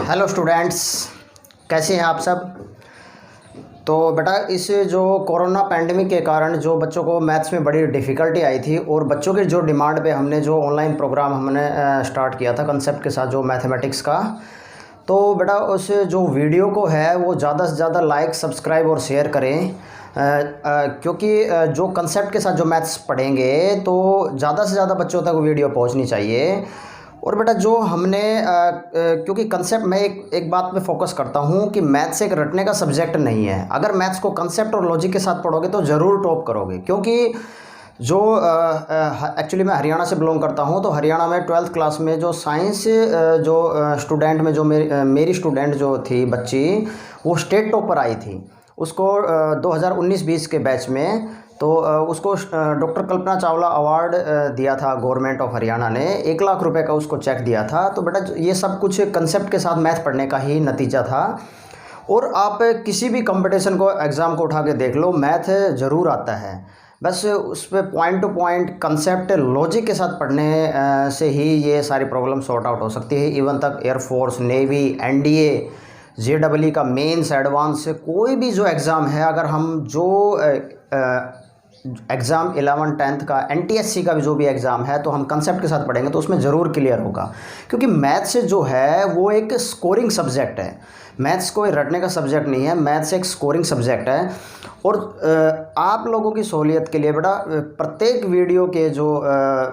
Hello students, कैसे हैं आप सब। तो बेटा, इस जो कोरोना पैंडमिक के कारण जो बच्चों को मैथ्स में बड़ी डिफ़िकल्टी आई थी और बच्चों की जो डिमांड पे हमने जो ऑनलाइन प्रोग्राम हमने स्टार्ट किया था कंसेप्ट के साथ, जो मैथमेटिक्स का। तो बेटा, उस जो वीडियो को है वो ज़्यादा से ज़्यादा लाइक, सब्सक्राइब और शेयर करें, क्योंकि जो कंसेप्ट के साथ जो मैथ्स पढ़ेंगे तो ज़्यादा से ज़्यादा बच्चों तक वीडियो पहुंचनी चाहिए। और बेटा, जो हमने क्योंकि कंसेप्ट में एक बात पे फोकस करता हूँ कि मैथ्स एक रटने का सब्जेक्ट नहीं है। अगर मैथ्स को कंसेप्ट और लॉजिक के साथ पढ़ोगे तो ज़रूर टॉप करोगे, क्योंकि जो एक्चुअली मैं हरियाणा से बिलोंग करता हूँ। तो हरियाणा में 12th क्लास में जो साइंस जो स्टूडेंट में जो मेरी स्टूडेंट जो थी बच्ची, वो स्टेट टॉपर आई थी। उसको 2019-20 के बैच में तो उसको डॉक्टर कल्पना चावला अवार्ड दिया था गवर्नमेंट ऑफ हरियाणा ने। 1 लाख रुपए का उसको चेक दिया था। तो बेटा, ये सब कुछ कंसेप्ट के साथ मैथ पढ़ने का ही नतीजा था। और आप किसी भी कंपटीशन को, एग्ज़ाम को उठा के देख लो, मैथ ज़रूर आता है। बस उस पर point two point concept logic के साथ पढ़ने से ही ये सारी प्रॉब्लम सॉर्ट आउट हो सकती है। इवन तक एयरफोर्स, नेवी, एनडीए, जेडब्ल्यू का मेंस, एडवांस, कोई भी जो एग्ज़ाम है, अगर हम जो एग्ज़ाम 11th 10th का, एनटीएससी का भी जो भी एग्ज़ाम है, तो हम कंसेप्ट के साथ पढ़ेंगे तो उसमें ज़रूर क्लियर होगा। क्योंकि मैथ्स जो है वो एक स्कोरिंग सब्जेक्ट है। मैथ्स कोई रटने का सब्जेक्ट नहीं है, मैथ्स एक स्कोरिंग सब्जेक्ट है। और आप लोगों की सहूलियत के लिए बेटा, प्रत्येक वीडियो के जो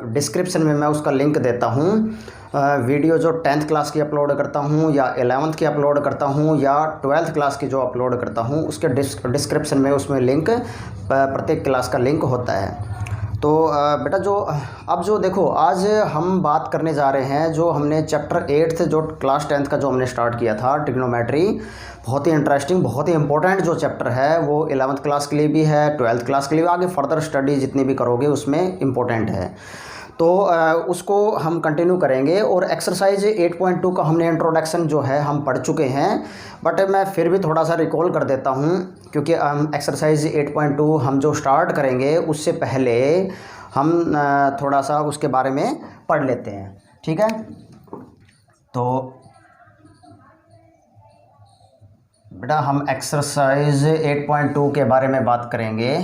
डिस्क्रिप्शन में मैं उसका लिंक देता हूँ। वीडियो जो 10th क्लास की अपलोड करता हूँ या 11th की अपलोड करता हूँ या 12th क्लास की जो अपलोड करता हूँ, उसके डिस्क्रिप्शन में उसमें लिंक, प्रत्येक क्लास का लिंक होता है। तो बेटा, जो देखो, आज हम बात करने जा रहे हैं जो हमने चैप्टर 8 जो क्लास 10th का जो हमने स्टार्ट किया था, ट्रिग्नोमेट्री। बहुत ही इंटरेस्टिंग, बहुत ही इंपॉर्टेंट जो चैप्टर है वो 11th क्लास के लिए भी है, 12th क्लास के लिए, आगे फर्दर स्टडी जितनी भी करोगे उसमें इम्पोर्टेंट है। तो उसको हम कंटिन्यू करेंगे। और एक्सरसाइज 8.2 का हमने इंट्रोडक्शन जो है हम पढ़ चुके हैं, बट मैं फिर भी थोड़ा सा रिकॉल कर देता हूँ, क्योंकि हम एक्सरसाइज 8.2 हम जो स्टार्ट करेंगे उससे पहले हम थोड़ा सा उसके बारे में पढ़ लेते हैं। ठीक है, तो बेटा, हम एक्सरसाइज 8.2 के बारे में बात करेंगे,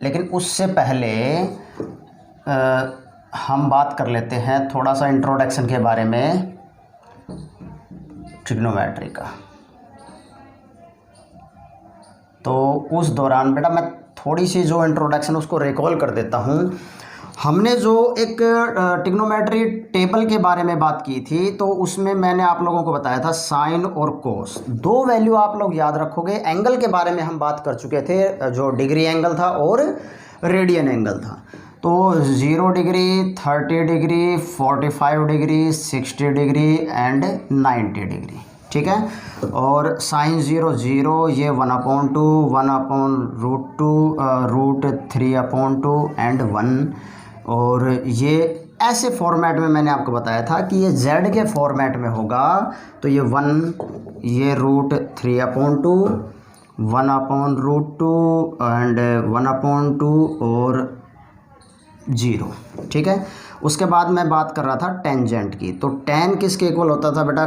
लेकिन उससे पहले हम बात कर लेते हैं थोड़ा सा इंट्रोडक्शन के बारे में ट्रिग्नोमेट्री का। तो उस दौरान बेटा मैं थोड़ी सी जो इंट्रोडक्शन उसको रिकॉल कर देता हूँ। हमने जो एक ट्रिग्नोमेट्री टेबल के बारे में बात की थी, तो उसमें मैंने आप लोगों को बताया था साइन और कोस, 2 वैल्यू आप लोग याद रखोगे। एंगल के बारे में हम बात कर चुके थे, जो डिग्री एंगल था और रेडियन एंगल था। तो 0 degree, 30 degree, 45 degree, 60 degree and 90 degree. ठीक है। और साइन 0 0, ये 1/2, 1/√2, √3/2 एंड 1। और ये ऐसे फॉर्मेट में मैंने आपको बताया था कि ये z के फॉर्मेट में होगा। तो ये 1, ये √3/2, 1/√2 एंड 1/2 और 0। ठीक है। उसके बाद मैं बात कर रहा था टेंजेंट की। तो टेन किसके इक्वल होता था बेटा?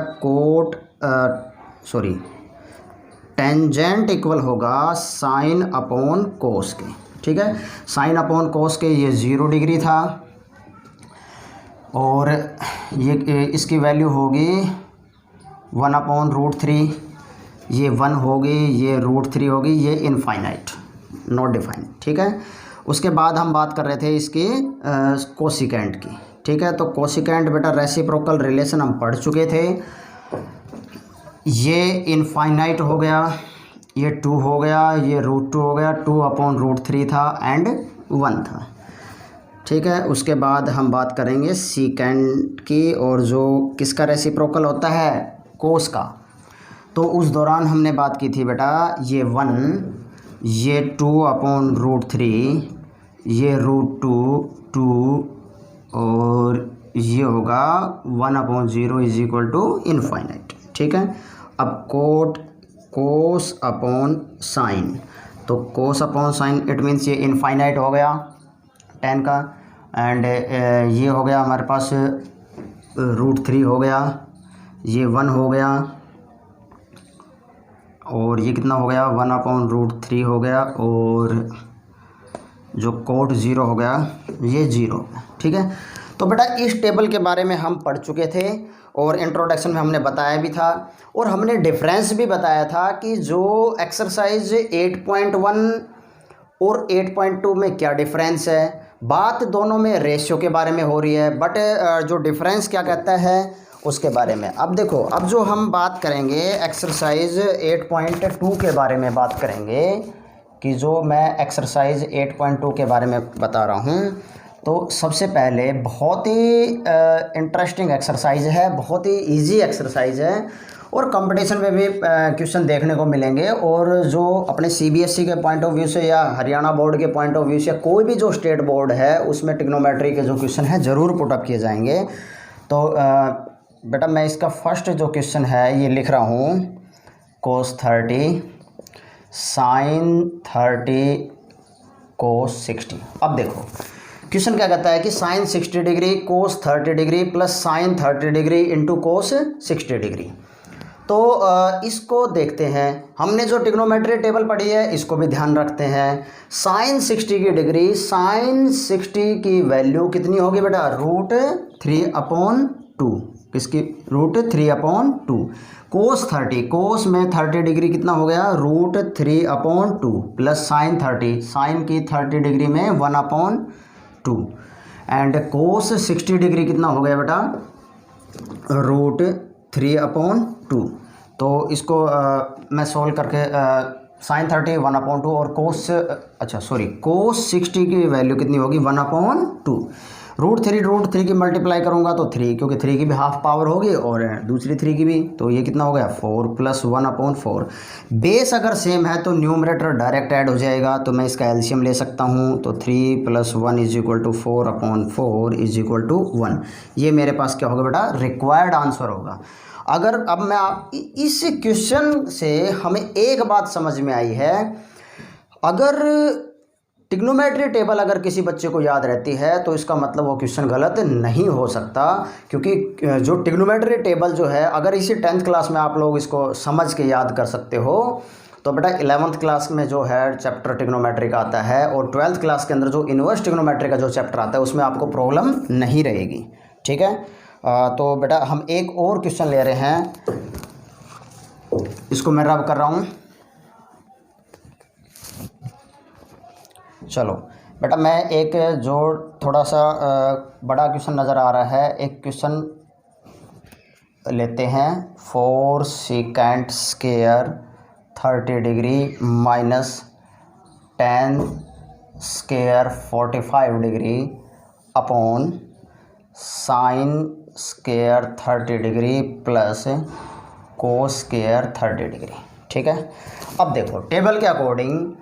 टेंजेंट इक्वल होगा साइन अपॉन कोस के। ठीक है, साइन अपॉन कोस के ये 0 डिग्री था, और ये इसकी वैल्यू होगी 1/√3, ये 1 होगी, ये √3 होगी, ये इनफाइनाइट, नॉट डिफाइंड। ठीक है। उसके बाद हम बात कर रहे थे इसके कोसिकेंट की। ठीक है, तो कोसिकेंट बेटा रेसिप्रोकल रिलेशन हम पढ़ चुके थे। ये इनफाइनाइट हो गया, ये 2 हो गया, ये √2 हो गया, 2/√3 था एंड 1 था। ठीक है। उसके बाद हम बात करेंगे सीकेंट की, और जो किसका रेसिप्रोकल होता है? कोस का। तो उस दौरान हमने बात की थी बेटा, ये 1, ये 2/√3, ये √2 2, और ये होगा 1/0 इज इक्वल टू इनफाइनाइट। ठीक है। अब कोस अपॉन साइन, तो कोस अपॉन साइन इट मीन्स ये इनफाइनाइट हो गया 10 का, एंड ये हो गया हमारे पास √3 हो गया, ये 1 हो गया, और ये कितना हो गया 1/√3 हो गया, और जो कोट 0 हो गया ये 0 हो गया। ठीक है, तो बेटा इस टेबल के बारे में हम पढ़ चुके थे और इंट्रोडक्शन में हमने बताया भी था, और हमने डिफरेंस भी बताया था कि जो एक्सरसाइज 8.1 और 8.2 में क्या डिफरेंस है। बात दोनों में रेशियो के बारे में हो रही है, बट जो डिफरेंस क्या कहता है उसके बारे में। अब देखो, अब जो हम बात करेंगे एक्सरसाइज 8.2 के बारे में बात करेंगे, कि जो मैं एक्सरसाइज 8.2 के बारे में बता रहा हूँ, तो सबसे पहले बहुत ही इंटरेस्टिंग एक्सरसाइज है, बहुत ही इजी एक्सरसाइज है, और कंपटीशन में भी क्वेश्चन देखने को मिलेंगे। और जो अपने सीबीएसई के पॉइंट ऑफ व्यू से या हरियाणा बोर्ड के पॉइंट ऑफ व्यू से, कोई भी जो स्टेट बोर्ड है उसमें ट्रिग्नोमेट्री के जो क्वेश्चन है ज़रूर पुटअप किए जाएंगे। तो बेटा मैं इसका फर्स्ट जो क्वेश्चन है ये लिख रहा हूँ, cos 30 sin 30 cos 60। अब देखो क्वेश्चन क्या कहता है कि sin 60 degree cos 30 degree plus sin 30 degree into cos 60 degree. तो इसको देखते हैं। हमने जो ट्रिग्नोमेट्री टेबल पढ़ी है इसको भी ध्यान रखते हैं। sin 60 की डिग्री, sin 60 की वैल्यू कितनी होगी बेटा, √3/2। किसकी, √3/2। cos 30, cos में 30 डिग्री कितना हो गया, √3/2 प्लस sin 30, sin की 30 डिग्री में 1/2, एंड cos 60 डिग्री कितना हो गया बेटा, √3/2। तो इसको मैं सोल्व करके sin 30 1/2 और cos 60 की वैल्यू कितनी होगी 1/2। √3 की मल्टीप्लाई करूँगा तो 3, क्योंकि 3 की भी हाफ पावर होगी और दूसरी 3 की भी, तो ये कितना हो गया 4 + 1/4। बेस अगर सेम है तो न्यूमरेटर डायरेक्ट ऐड हो जाएगा, तो मैं इसका एलसीएम ले सकता हूँ। तो 3 + 1 = 4/4 = 1। ये मेरे पास क्या होगा बेटा, रिक्वायर्ड आंसर होगा। अगर अब मैं इस क्वेश्चन से हमें एक बात समझ में आई है, अगर ट्रिग्नोमेट्री टेबल अगर किसी बच्चे को याद रहती है तो इसका मतलब वो क्वेश्चन गलत नहीं हो सकता, क्योंकि जो ट्रिग्नोमेट्री टेबल जो है, अगर इसी 10th क्लास में आप लोग इसको समझ के याद कर सकते हो, तो बेटा 11th क्लास में जो है चैप्टर ट्रिग्नोमेट्री का आता है, और 12th क्लास के अंदर जो इन्वर्स ट्रिग्नोमेट्री का जो चैप्टर आता है उसमें आपको प्रॉब्लम नहीं रहेगी। ठीक है, तो बेटा हम एक और क्वेश्चन ले रहे हैं, इसको मैं रब कर रहा हूँ। चलो बेटा मैं एक जो थोड़ा सा बड़ा क्वेश्चन नज़र आ रहा है, एक क्वेश्चन लेते हैं। 4 secant square 30 degree minus 10 square 45 degree upon sin square 30 degree plus cos square 30 degree. ठीक है, अब देखो टेबल के अकॉर्डिंग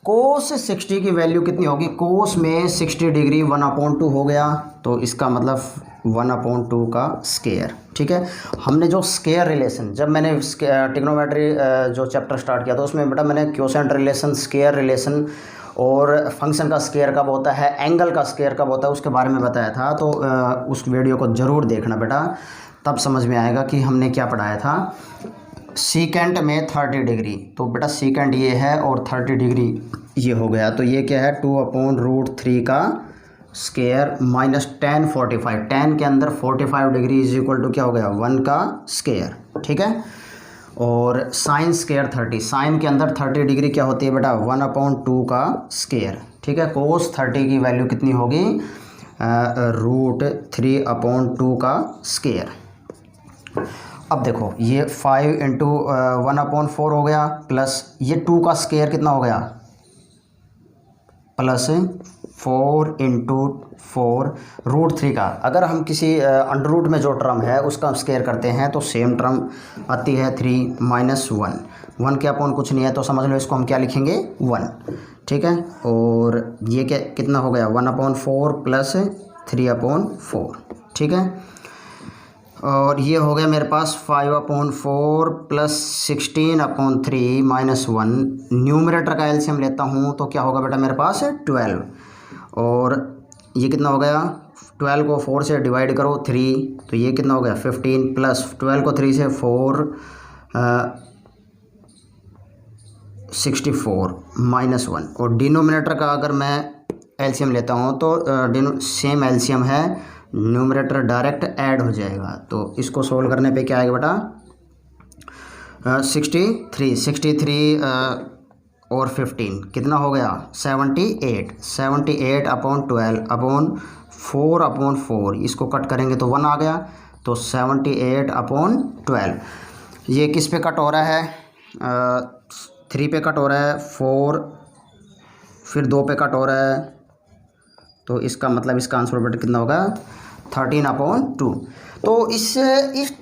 cos 60 की वैल्यू कितनी होगी, cos में 60 डिग्री 1/2 हो गया, तो इसका मतलब 1/2 का स्क्वायर। ठीक है, हमने जो स्क्वायर रिलेशन, जब मैंने ट्रिग्नोमेट्री जो चैप्टर स्टार्ट किया था उसमें बेटा मैंने क्वोशेंट रिलेशन, स्क्वायर रिलेशन और फंक्शन का स्क्वायर कब होता है, एंगल का स्क्वायर कब होता है, उसके बारे में बताया था। तो उस वीडियो को ज़रूर देखना बेटा, तब समझ में आएगा कि हमने क्या पढ़ाया था। सीकेंट में 30 डिग्री, तो बेटा सीकेंट ये है और 30 डिग्री ये हो गया, तो ये क्या है 2/√3 का स्क्वायर माइनस 10 45, 10 के अंदर 45 डिग्री = क्या हो गया 1 का स्क्वायर। ठीक है, और साइन स्क्वायर 30, साइन के अंदर 30 डिग्री क्या होती है बेटा 1/2 का स्क्वायर। ठीक है, cos 30 की वैल्यू कितनी होगी, √3/2 का स्क्वायर। अब देखो ये 5 × 1/4 हो गया, प्लस ये 2 का स्क्वायर कितना हो गया, प्लस 4 × 4 √3 का। अगर हम किसी अंडर रूट में जो टर्म है उसका स्क्वायर करते हैं तो सेम टर्म आती है 3 - 1, 1 के अपॉन कुछ नहीं है, तो समझ लो इसको हम क्या लिखेंगे 1। ठीक है, और ये क्या कितना हो गया 1/4 प्लस 3/4। ठीक है, और ये हो गया मेरे पास 5/4 प्लस 16/3 - 1। न्यूमरेटर का एलसीएम लेता हूँ तो क्या होगा बेटा मेरे पास 12, और ये कितना हो गया 12 को 4 से डिवाइड करो 3, तो ये कितना हो गया 15, प्लस 12 को 3 से 4 64 -1, और डिनोमिनेटर का अगर मैं एलसीएम लेता हूँ तो सेम एलसीएम है, न्यूमरेटर डायरेक्ट ऐड हो जाएगा। तो इसको सोल्व करने पे क्या आएगा बेटा 63 और 15 कितना हो गया 78 अपॉन 12 अपॉन 4/4, इसको कट करेंगे तो 1 आ गया, तो 78 अपॉन 12। ये किस पे कट हो रहा है 3 पे कट हो रहा है, 4 फिर 2 पे कट हो रहा है, तो इसका मतलब इसका आंसर बेटा कितना होगा 13/2। तो इस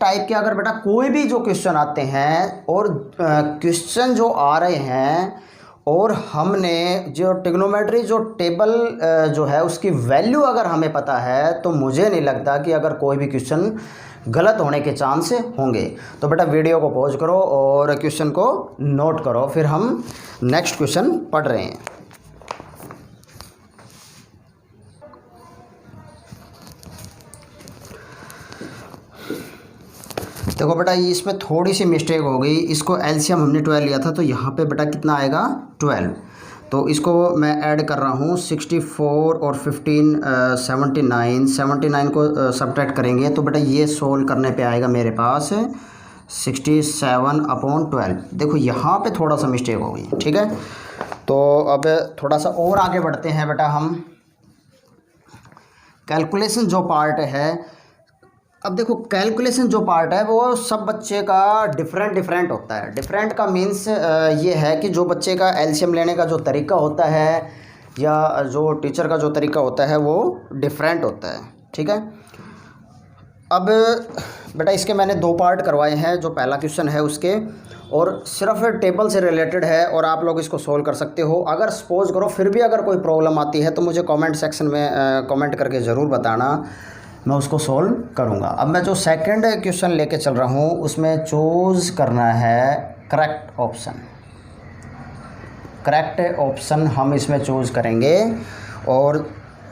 टाइप के अगर बेटा कोई भी जो क्वेश्चन आते हैं और क्वेश्चन जो आ रहे हैं और हमने जो ट्रिग्नोमेट्री जो टेबल जो है उसकी वैल्यू अगर हमें पता है, तो मुझे नहीं लगता कि अगर कोई भी क्वेश्चन गलत होने के चांस होंगे। तो बेटा वीडियो को पॉज करो और क्वेश्चन को नोट करो, फिर हम नेक्स्ट क्वेश्चन पढ़ रहे हैं। देखो बेटा ये इसमें थोड़ी सी मिस्टेक हो गई, इसको एलसीएम हमने 12 लिया था, तो यहाँ पे बेटा कितना आएगा 12, तो इसको मैं ऐड कर रहा हूँ 64 और 15 79 को सब्ट्रैक्ट करेंगे, तो बेटा ये सोल्व करने पे आएगा मेरे पास 67/12। देखो यहाँ पे थोड़ा सा मिस्टेक हो गई, ठीक है। तो अब थोड़ा सा और आगे बढ़ते हैं बेटा हम, कैलकुलेशन जो पार्ट है। अब देखो कैलकुलेशन जो पार्ट है वो सब बच्चे का डिफरेंट होता है। डिफरेंट का मीन्स ये है कि जो बच्चे का एलसीएम लेने का जो तरीका होता है या जो टीचर का जो तरीका होता है वो डिफरेंट होता है, ठीक है। अब बेटा इसके मैंने 2 पार्ट करवाए हैं, जो पहला क्वेश्चन है उसके, और सिर्फ टेबल से रिलेटेड है और आप लोग इसको सोल्व कर सकते हो। अगर सपोज करो फिर भी अगर कोई प्रॉब्लम आती है तो मुझे कमेंट सेक्शन में कमेंट करके ज़रूर बताना, मैं उसको सोल्व करूँगा। अब मैं जो सेकंड क्वेश्चन लेके चल रहा हूँ उसमें चूज़ करना है करेक्ट ऑप्शन हम इसमें चूज़ करेंगे। और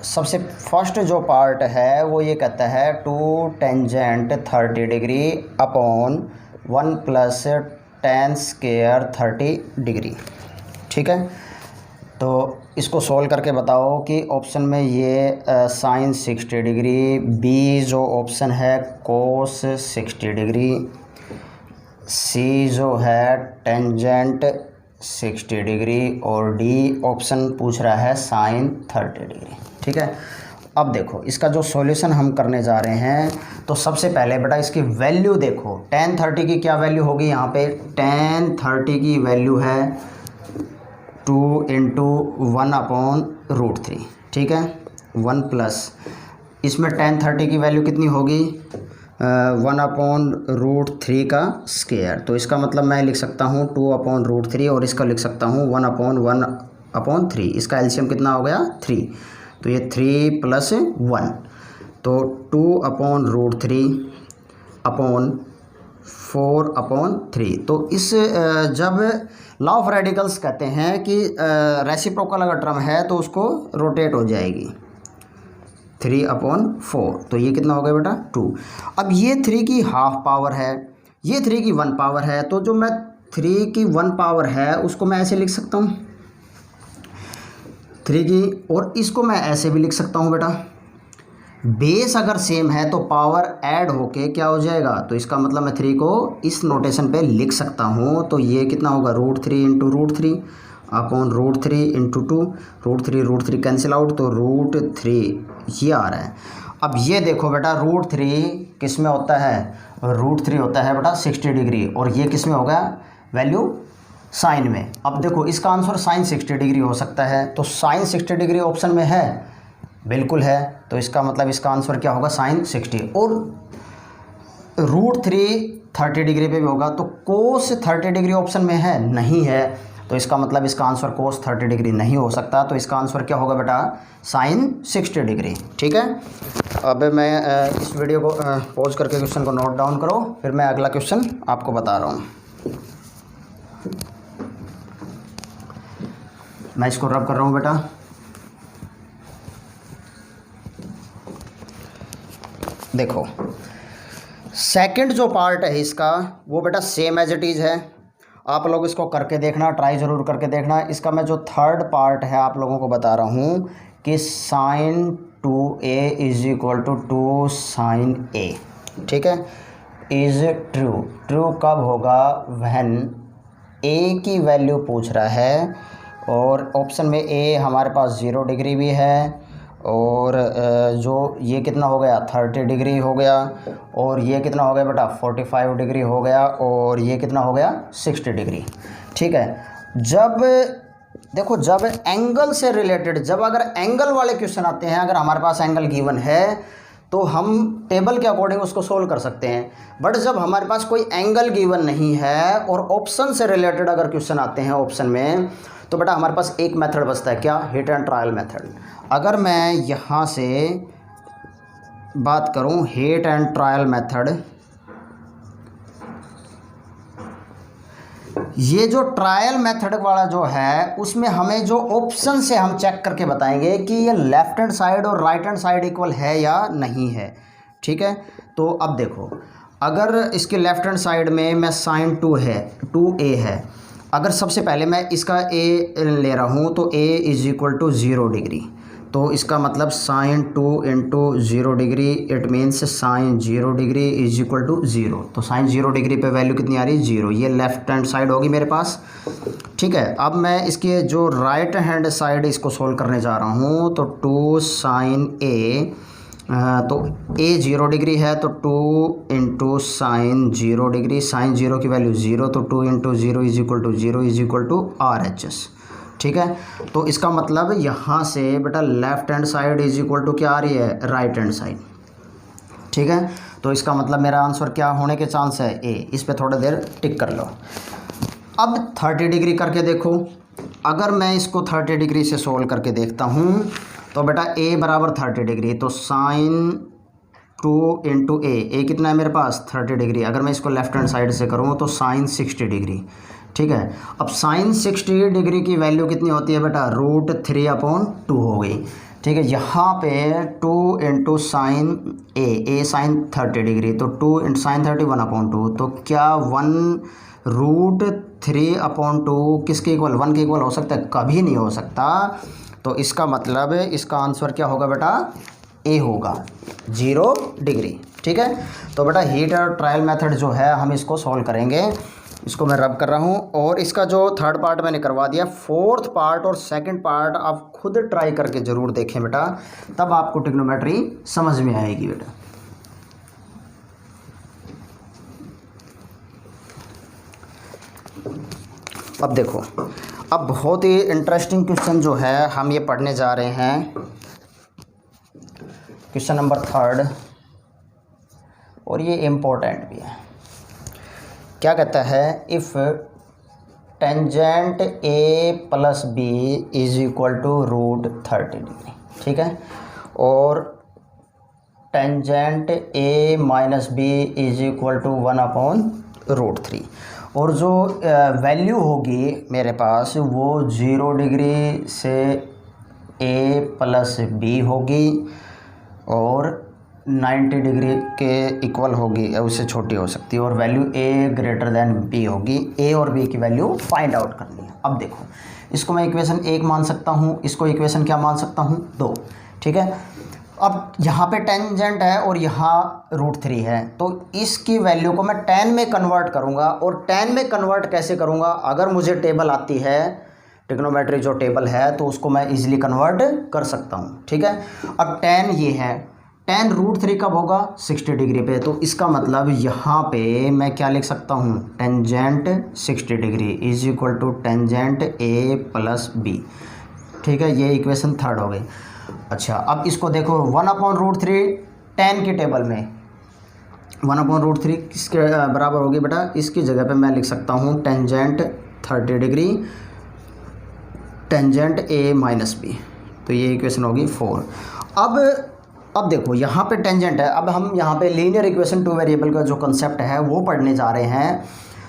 सबसे फर्स्ट जो पार्ट है वो ये कहता है 2 tangent 30 degree upon 1 + tan square 30 degree, ठीक है। तो इसको सोल्व करके बताओ कि ऑप्शन में ये साइन 60 डिग्री, बी जो ऑप्शन है कोस 60 डिग्री, सी जो है टेंजेंट 60 डिग्री, और डी ऑप्शन पूछ रहा है साइन 30 डिग्री, ठीक है। अब देखो इसका जो सॉल्यूशन हम करने जा रहे हैं, तो सबसे पहले बेटा इसकी वैल्यू देखो, tan 30 की क्या वैल्यू होगी, यहाँ पे tan 30 की वैल्यू है 2 × 1/√3, ठीक है। 1 प्लस इसमें tan 30 की वैल्यू कितनी होगी 1/√3 का स्क्वायर, तो इसका मतलब मैं लिख सकता हूँ 2/√3 और इसका लिख सकता हूँ 1/1/3। इसका एलसीएम कितना हो गया 3, तो ये 3 + 1, तो 2/√3 अपॉन 4/3। तो इस जब लॉ ऑफ रेडिकल्स कहते हैं कि रेसिप्रोकल अगर टर्म है तो उसको रोटेट हो जाएगी 3/4, तो ये कितना हो गया बेटा 2। अब ये 3 की हाफ पावर है, ये 3 की 1 पावर है, तो जो मैं 3 की 1 पावर है उसको मैं ऐसे लिख सकता हूँ 3 की, और इसको मैं ऐसे भी लिख सकता हूँ बेटा, बेस अगर सेम है तो पावर ऐड होके क्या हो जाएगा, तो इसका मतलब मैं 3 को इस नोटेशन पे लिख सकता हूँ। तो ये कितना होगा √3 × √3 अपॉन √3 × 2, √3 कैंसिल आउट, तो √3 ये आ रहा है। अब ये देखो बेटा √3 किस में होता है, √3 होता है बेटा 60 डिग्री, और ये किस में होगा वैल्यू साइन में। अब देखो इसका आंसर साइन 60 डिग्री हो सकता है, तो साइन 60 डिग्री ऑप्शन में है, बिल्कुल है, तो इसका मतलब इसका आंसर क्या होगा साइन 60, और √3 30 डिग्री पे भी होगा, तो कोस 30 डिग्री ऑप्शन में है नहीं है, तो इसका मतलब इसका आंसर कोस 30 डिग्री नहीं हो सकता, तो इसका आंसर क्या होगा बेटा साइन 60 डिग्री, ठीक है। अब मैं इस वीडियो को पॉज करके क्वेश्चन को नोट डाउन करो, फिर मैं अगला क्वेश्चन आपको बता रहा हूँ। मैं इसको रब कर रहा हूँ बेटा। देखो सेकंड जो पार्ट है इसका वो बेटा सेम एज इट इज़ है। आप लोग इसको करके देखना, ट्राई ज़रूर करके देखना। इसका मैं जो थर्ड पार्ट है आप लोगों को बता रहा हूँ कि sine 2a is equal to sine a, ठीक है, इज़ ट्रू। ट्रू कब होगा? व्हेन a की वैल्यू पूछ रहा है और ऑप्शन में a हमारे पास 0 डिग्री भी है और जो ये कितना हो गया 30 डिग्री हो गया और ये कितना हो गया बेटा 45 डिग्री हो गया और ये कितना हो गया 60 डिग्री, ठीक है। जब देखो जब एंगल से रिलेटेड, जब अगर एंगल वाले क्वेश्चन आते हैं, अगर हमारे पास एंगल गिवन है तो हम टेबल के अकॉर्डिंग उसको सोल्व कर सकते हैं। बट जब हमारे पास कोई एंगल गिवन नहीं है और ऑप्शन से रिलेटेड अगर क्वेश्चन आते हैं ऑप्शन में, तो बेटा हमारे पास एक मेथड बचता है, क्या? Hit and trial method. अगर मैं यहाँ से बात करूँ हिट एंड ट्रायल मेथड, ये जो ट्रायल मेथड वाला जो है उसमें हमें जो ऑप्शन से हम चेक करके बताएंगे कि ये लेफ़्ट हैंड साइड और राइट हैंड साइड इक्वल है या नहीं है, ठीक है। तो अब देखो अगर इसके लेफ़्ट हैंड साइड में मैं साइन 2a है, अगर सबसे पहले मैं इसका a ले रहा हूँ तो a is equal to 0 degree, तो इसका मतलब sine 2 into 0 degree it means sine 0 degree is equal to 0। तो साइन 0 डिग्री पे वैल्यू कितनी आ रही है? 0। ये लेफ़्ट हैंड साइड होगी मेरे पास, ठीक है। अब मैं इसके जो राइट हैंड साइड इसको सोल्व करने जा रहा हूँ तो 2 साइन a, तो a 0 डिग्री है तो 2 इंटू साइन 0 डिग्री, साइन 0 की वैल्यू 0 तो 2 into 0 is equal to 0 is equal to RHS, ठीक है। तो इसका मतलब यहाँ से बेटा left hand side is equal to क्या आ रही है? राइट हैंड साइड, ठीक है। तो इसका मतलब मेरा आंसर क्या होने के चांस है? ए। इस पे थोड़ी देर टिक कर लो। अब 30 डिग्री करके देखो, अगर मैं इसको 30 डिग्री से सोल्व करके देखता हूँ तो बेटा a बराबर 30 डिग्री, तो साइन 2 इंटू ए कितना है मेरे पास? 30 डिग्री। अगर मैं इसको लेफ़्ट हैंड साइड से करूँ तो साइन 60 डिग्री, ठीक है। अब साइन 60 डिग्री की वैल्यू कितनी होती है बेटा? √3/2 हो गई, ठीक है। यहाँ पे 2 इंटू साइन ए साइन 30 डिग्री, तो 2 इंटू साइन 30 1/2, तो क्या 1√3/2 किसके इक्वल? 1 के इक्वल हो सकता है? कभी नहीं हो सकता। तो इसका मतलब इसका आंसर क्या होगा बेटा? ए होगा, 0 डिग्री, ठीक है। तो बेटा हीट और ट्रायल मेथड जो है हम इसको सॉल्व करेंगे। इसको मैं रब कर रहा हूँ और इसका जो थर्ड पार्ट मैंने करवा दिया, फोर्थ पार्ट और सेकंड पार्ट आप खुद ट्राई करके ज़रूर देखें बेटा, तब आपको ट्रिग्नोमेट्री समझ में आएगी बेटा। अब देखो, अब बहुत ही इंटरेस्टिंग क्वेश्चन जो है हम ये पढ़ने जा रहे हैं, क्वेश्चन नंबर 3, और ये इम्पोर्टेंट भी है। क्या कहता है? If tangent a plus b is equal to √30 degree, ठीक है, और tangent a minus b is equal to 1/√3, और जो वैल्यू होगी मेरे पास वो 0 डिग्री से a प्लस b होगी और 90 डिग्री के इक्वल होगी, उससे छोटी हो सकती है, और value a greater than b होगी। a और b की वैल्यू फाइंड आउट करनी है। अब देखो, इसको मैं इक्वेशन 1 मान सकता हूँ, इसको इक्वेशन क्या मान सकता हूँ? 2, ठीक है। अब यहाँ पे टेंजेंट है और यहाँ √3 है, तो इसकी वैल्यू को मैं tan में कन्वर्ट करूँगा, और tan में कन्वर्ट कैसे करूँगा? अगर मुझे टेबल आती है, ट्रिग्नोमेट्री जो टेबल है, तो उसको मैं इजीली कन्वर्ट कर सकता हूँ, ठीक है। अब tan ये है, tan √3 कब होगा? 60 डिग्री पे, तो इसका मतलब यहाँ पे मैं क्या लिख सकता हूँ? Tangent 60 degree is equal to tangent a plus b, ठीक है। ये इक्वेशन 3 हो गई। अच्छा, अब इसको देखो, 1/√3 tan की टेबल में 1/√3 किसके बराबर होगी बेटा? इसकी जगह पे मैं लिख सकता हूँ tangent 30 degree tangent a minus b, तो ये इक्वेशन होगी 4। अब देखो यहाँ पे टेंजेंट है, अब हम यहाँ पे लीनियर इक्वेशन 2 वेरिएबल का जो कंसेप्ट है वो पढ़ने जा रहे हैं।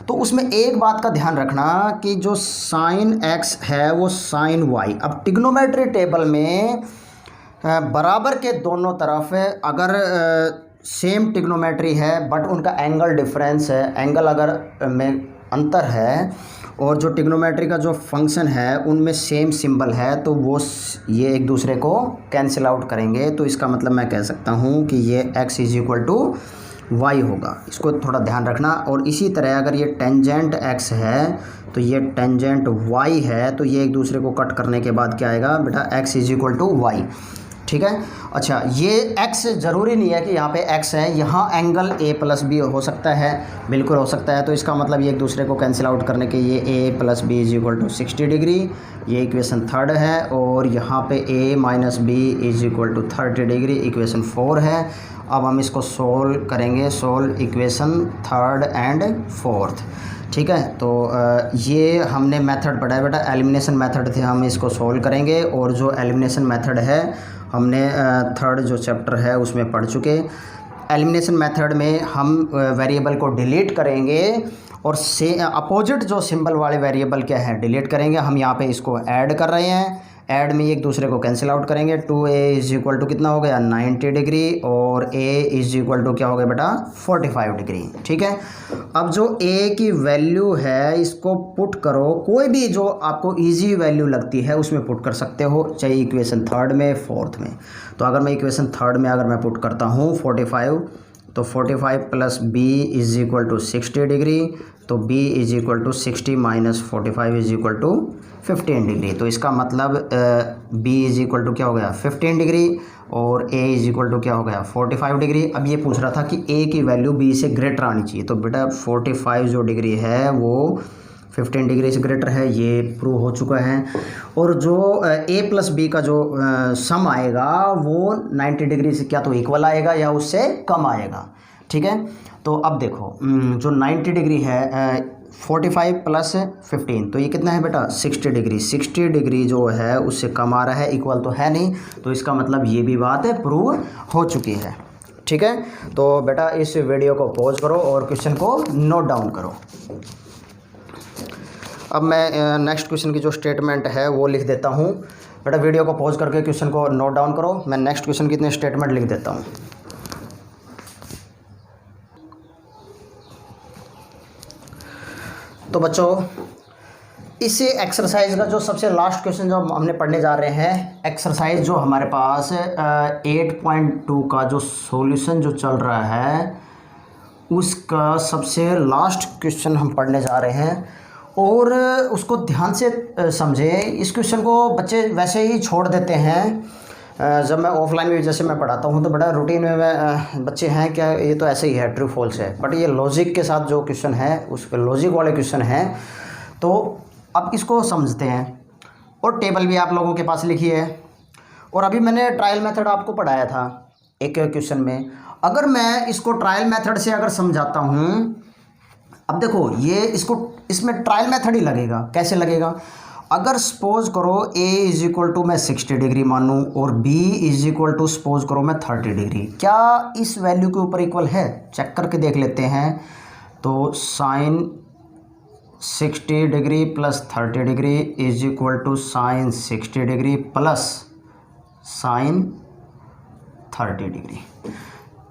तो उसमें एक बात का ध्यान रखना कि जो साइन x है वो साइन y, अब ट्रिग्नोमेट्री टेबल में बराबर के दोनों तरफ अगर सेम ट्रिग्नोमेट्री है बट उनका एंगल डिफरेंस है, एंगल अगर में अंतर है और जो ट्रिग्नोमेट्री का जो फंक्शन है उनमें सेम सिंबल है तो वो ये एक दूसरे को कैंसिल आउट करेंगे। तो इसका मतलब मैं कह सकता हूँ कि ये x is equal to y होगा। इसको थोड़ा ध्यान रखना। और इसी तरह अगर ये टेंजेंट x है तो ये टेंजेंट y है, तो ये एक दूसरे को कट करने के बाद क्या आएगा बेटा, x is equal to y. ठीक है। अच्छा, ये x ज़रूरी नहीं है कि यहाँ पे x है, यहाँ एंगल a प्लस बी हो सकता है, बिल्कुल हो सकता है। तो इसका मतलब ये एक दूसरे को कैंसिल आउट करने के ये a plus b is equal to 60 degree, ये इक्वेशन थर्ड है। और यहाँ पे a minus b is equal to 30 degree, equation 4 है। अब हम इसको सोल्व करेंगे, solve equation third and fourth. ठीक है। तो ये हमने मेथड पढ़ा है बेटा, एलिमिनेशन मेथड थे, हम इसको सोल्व करेंगे। और जो एलिमिनेशन मेथड है हमने थर्ड जो चैप्टर है उसमें पढ़ चुके। एलिमिनेशन मेथड में हम वेरिएबल को डिलीट करेंगे और से अपोजिट जो सिंबल वाले वेरिएबल क्या है डिलीट करेंगे। हम यहाँ पे इसको ऐड कर रहे हैं, ऐड में एक दूसरे को कैंसिल आउट करेंगे। 2a इज इक्वल टू कितना हो गया 90 डिग्री और a इज इक्वल टू क्या हो गया बेटा 45 डिग्री। ठीक है। अब जो a की वैल्यू है इसको पुट करो, कोई भी जो आपको इजी वैल्यू लगती है उसमें पुट कर सकते हो, चाहे इक्वेशन थर्ड में फोर्थ में। तो अगर मैं इक्वेशन थर्ड में अगर मैं पुट करता हूँ 45, तो 45 plus b is equal to 60 degree, तो b is equal to 60 minus 45 is equal to 15 degree. तो इसका मतलब b इज इक्वल टू क्या हो गया 15 डिग्री और a इज इक्वल टू क्या हो गया 45 डिग्री। अब ये पूछ रहा था कि a की वैल्यू b से ग्रेटर आनी चाहिए, तो बेटा 45 जो डिग्री है वो 15 डिग्री से ग्रेटर है, ये प्रूव हो चुका है। और जो a प्लस बी का जो सम आएगा वो 90 डिग्री से क्या तो इक्वल आएगा या उससे कम आएगा। ठीक है। तो अब देखो जो 90 डिग्री है 45 प्लस 15, तो ये कितना है बेटा 60 डिग्री। 60 डिग्री जो है उससे कम आ रहा है, इक्वल तो है नहीं, तो इसका मतलब ये भी बात प्रूव हो चुकी है। ठीक है। तो बेटा इस वीडियो को पॉज करो और क्वेश्चन को नोट डाउन करो। अब मैं नेक्स्ट क्वेश्चन की जो स्टेटमेंट है वो लिख देता हूँ। बेटा वीडियो को पॉज करके क्वेश्चन को नोट डाउन करो, मैं नेक्स्ट क्वेश्चन की इतने स्टेटमेंट लिख देता हूँ। तो बच्चों इस एक्सरसाइज का जो सबसे लास्ट क्वेश्चन जो हमने पढ़ने जा रहे हैं, एक्सरसाइज जो हमारे पास 8.2 का जो सॉल्यूशन जो चल रहा है उसका सबसे लास्ट क्वेश्चन हम पढ़ने जा रहे हैं। और उसको ध्यान से समझें। इस क्वेश्चन को बच्चे वैसे ही छोड़ देते हैं। जब मैं ऑफलाइन में जैसे मैं पढ़ाता हूँ तो बड़ा रूटीन में बच्चे हैं क्या ये तो ऐसे ही है, ट्रू फॉल्स है, बट ये लॉजिक के साथ जो क्वेश्चन है उस लॉजिक वाले क्वेश्चन हैं। तो अब इसको समझते हैं। और टेबल भी आप लोगों के पास लिखी है और अभी मैंने ट्रायल मेथड आपको पढ़ाया था एक क्वेश्चन में। अगर मैं इसको ट्रायल मेथड से अगर समझाता हूँ, अब देखो ये इसमें ट्रायल मेथड ही लगेगा। कैसे लगेगा, अगर सपोज करो a इज इक्वल टू मैं 60 डिग्री मानूँ और b is equal to suppose करो मैं 30 डिग्री, क्या इस वैल्यू के ऊपर इक्वल है? चेक करके देख लेते हैं। तो sine 60 degree plus 30 degree is equal to sine 60 degree plus sine 30 degree.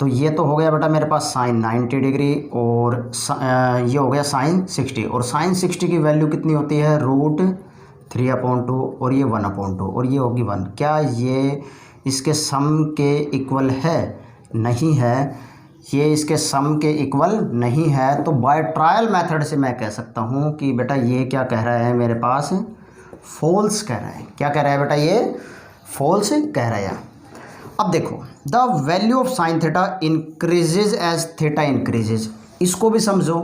तो ये तो हो गया बेटा मेरे पास साइन 90 डिग्री और ये हो गया साइन 60। और साइन 60 की वैल्यू कितनी होती है √3/2 और ये 1/2 और ये होगी 1। क्या ये इसके सम के इक्वल है? नहीं है, ये इसके सम के इक्वल नहीं है। तो बाय ट्रायल मेथड से मैं कह सकता हूँ कि बेटा ये क्या कह रहा है मेरे पास, फॉल्स कह रहा है। क्या कह रहा है बेटा, ये फॉल्स कह रहा है। अब देखो the value of sine theta increases as theta increases, इसको भी समझो,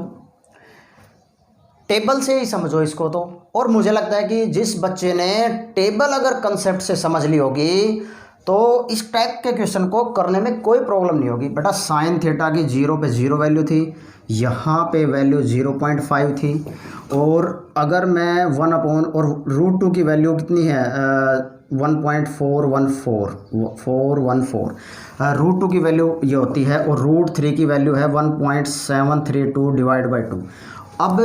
टेबल से ही समझो इसको। तो और मुझे लगता है कि जिस बच्चे ने टेबल अगर कंसेप्ट से समझ ली होगी तो इस टाइप के क्वेश्चन को करने में कोई प्रॉब्लम नहीं होगी। बेटा साइन थीटा की 0 पे 0 वैल्यू थी, यहाँ पे वैल्यू 0.5 थी और अगर मैं 1 और √2 की वैल्यू कितनी है 1.414 √2 की वैल्यू ये होती है और √3 की वैल्यू है 1.732 डिवाइड बाई 2। अब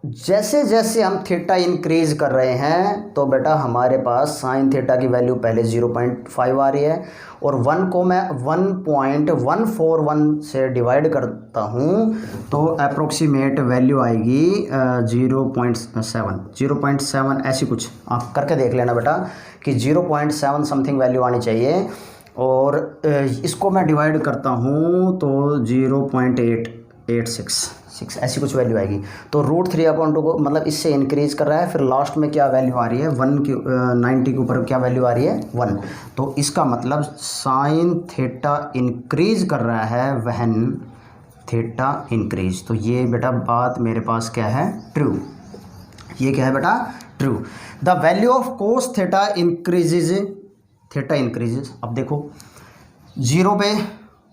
जैसे जैसे हम थीटा इंक्रीज़ कर रहे हैं तो बेटा हमारे पास साइन थीटा की वैल्यू पहले 0.5 आ रही है, और 1 को मैं 1.141 से डिवाइड करता हूँ तो अप्रोक्सीमेट वैल्यू आएगी 0.7 ऐसी कुछ आप करके देख लेना बेटा कि 0.7 समथिंग वैल्यू आनी चाहिए। और इसको मैं डिवाइड करता हूँ तो 0.886 ऐसी कुछ वैल्यू आएगी। तो √3/2 को मतलब इससे इंक्रीज़ कर रहा है, फिर लास्ट में क्या वैल्यू आ रही है 90 के ऊपर क्या वैल्यू आ रही है 1। तो इसका मतलब साइन थीटा इंक्रीज़ कर रहा है व्हेन थीटा इंक्रीज। तो ये बेटा बात मेरे पास क्या है ट्रू, ये क्या है बेटा true. The value of cos theta increases, theta increases. अब देखो 0 पे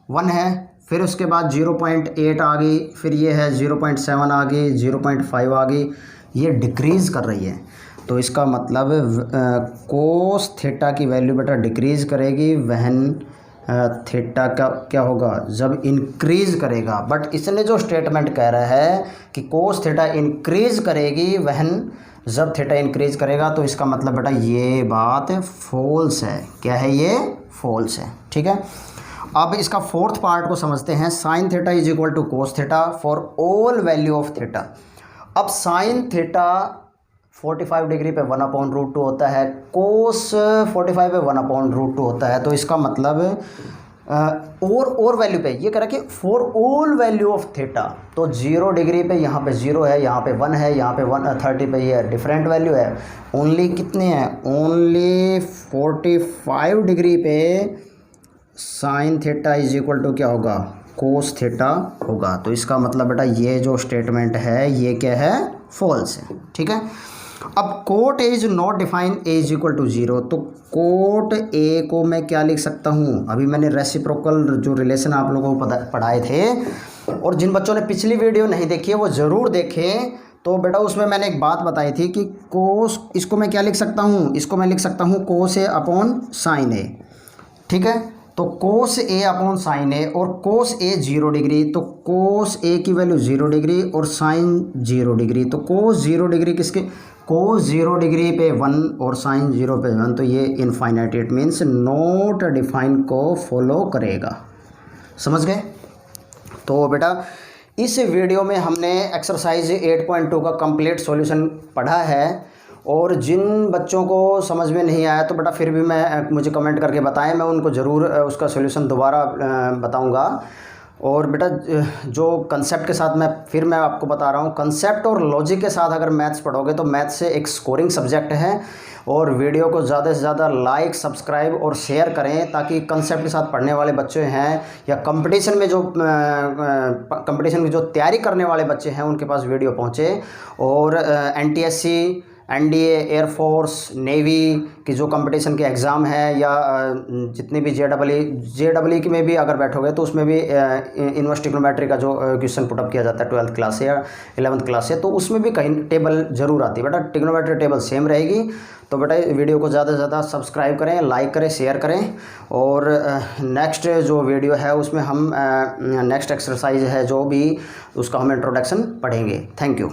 1 है, फिर उसके बाद 0.8 आ गई, फिर ये है 0.7 आ गई, 0.5 आ गई, ये डिक्रीज़ कर रही है। तो इसका मतलब कोस थीटा की वैल्यू बेटा डिक्रीज़ करेगी वहन थीटा का क्या होगा जब इंक्रीज़ करेगा। बट इसने जो स्टेटमेंट कह रहा है कि कोस थीटा इंक्रीज़ करेगी वहन जब थीटा इंक्रीज़ करेगा, तो इसका मतलब बेटा ये बात फॉल्स है। क्या है ये? फॉल्स है। ठीक है, अब इसका फोर्थ पार्ट को समझते हैं। Sine theta is equal to cos theta for all value of theta. अब साइन थीटा 45 डिग्री पे 1/√2 होता है, कोस 45 पे 1/√2 होता है। तो इसका मतलब और वैल्यू पे ये कह रहा है कि for all value of theta, तो 0 डिग्री पे यहाँ पे 0 है, यहाँ पे 1 है, यहाँ पे 130 पे ये डिफरेंट वैल्यू है। ओनली कितने हैं? ओनली 45 डिग्री पे sine theta is equal to क्या होगा? कोस थीटा होगा। तो इसका मतलब बेटा ये जो स्टेटमेंट है ये क्या है? फॉल्स है। ठीक है, अब cot a is not define a is equal to 0। तो कोट ए को मैं क्या लिख सकता हूँ? अभी मैंने रेसिप्रोकल जो रिलेशन आप लोगों को पढ़ाए थे, और जिन बच्चों ने पिछली वीडियो नहीं देखी है वो ज़रूर देखें। तो बेटा उसमें मैंने एक बात बताई थी कि कोस, इसको मैं क्या लिख सकता हूँ? इसको मैं लिख सकता हूँ कोस ए अपॉन साइन ए। ठीक है, तो कोस ए अपॉन साइन ए, और कोस ए 0 डिग्री, तो कोस ए की वैल्यू 0 डिग्री और साइन 0 डिग्री। तो कोस 0 डिग्री किसके? कोस 0 डिग्री पे 1 और साइन 0 पे 1। तो ये infinite, it means not define को फॉलो करेगा। समझ गए? तो बेटा इस वीडियो में हमने एक्सरसाइज 8.2 का कंप्लीट सॉल्यूशन पढ़ा है, और जिन बच्चों को समझ में नहीं आया तो बेटा फिर भी मुझे कमेंट करके बताएं, मैं उनको ज़रूर उसका सॉल्यूशन दोबारा बताऊंगा। और बेटा जो कंसेप्ट के साथ मैं आपको बता रहा हूँ, कंसेप्ट और लॉजिक के साथ अगर मैथ्स पढ़ोगे तो मैथ्स से एक स्कोरिंग सब्जेक्ट है। और वीडियो को ज़्यादा से ज़्यादा लाइक, सब्सक्राइब और शेयर करें, ताकि कंसेप्ट के साथ पढ़ने वाले बच्चे हैं या कंपटीशन की जो तैयारी करने वाले बच्चे हैं उनके पास वीडियो पहुँचे। और NTSC, NDA, एयरफोर्स, नेवी की जो कंपटीशन के एग्ज़ाम है, या जितनी भी JEE की में भी अगर बैठोगे तो उसमें भी इन्वर्स ट्रिग्नोमेट्री का जो क्वेश्चन पुटअप किया जाता है 12th क्लास से या 11th क्लास से, तो उसमें भी कहीं टेबल ज़रूर आती है बेटा। ट्रिग्नोमेट्री टेबल सेम रहेगी। तो बेटा वीडियो को ज़्यादा से ज़्यादा सब्सक्राइब करें, लाइक करें, शेयर करें। और नेक्स्ट जो वीडियो है उसमें हम नेक्स्ट एक्सरसाइज है जो भी, उसका हम इंट्रोडक्शन पढ़ेंगे। Thank you.